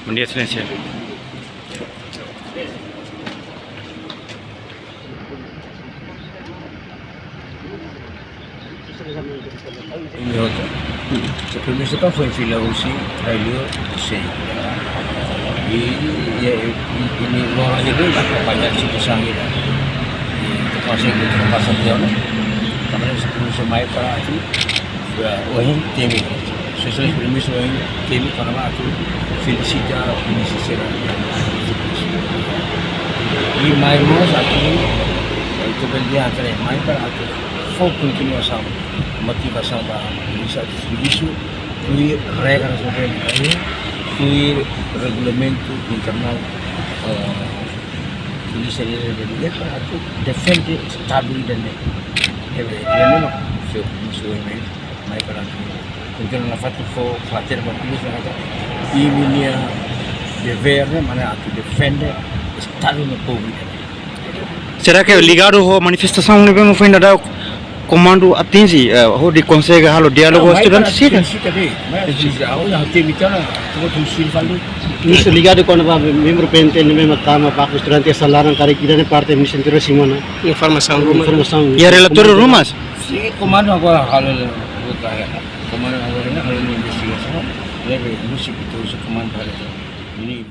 Bom dia, Excelência. O primeiro kan foi fila husi, radio, husi. Ini orang itu tak banyak situ sanggih. Itu pasal itu pasal dia ni. Kemudian sebelum semai para itu, wahing temi. Sesuai primis wahing temi karena itu felisita ini sesuatu. Ini mai mas itu benda antara mai para itu full continuação, motivação para iniciar o serviço, incluir regras organizadas, incluir regulamento internal Polísia Nasionál para itu defender stabilitas ni. Ini nak sesuai mai para itu. Mungkin nak fatu fatir Polísia Nasional. Ini dever mana itu defender stabilitas pública. Será que ligado à manifestação não vamos ainda dar comando atinge onde consegue halo diálogo estudante sih? Isso ligado quando vai membro PNTL mesmo tama para estudante essa larang kari kita ni parte misi terus simana informação. E a relator rumah? Sim, comando agora halo comando agora halo investigação, leve musik itu comando halo ini.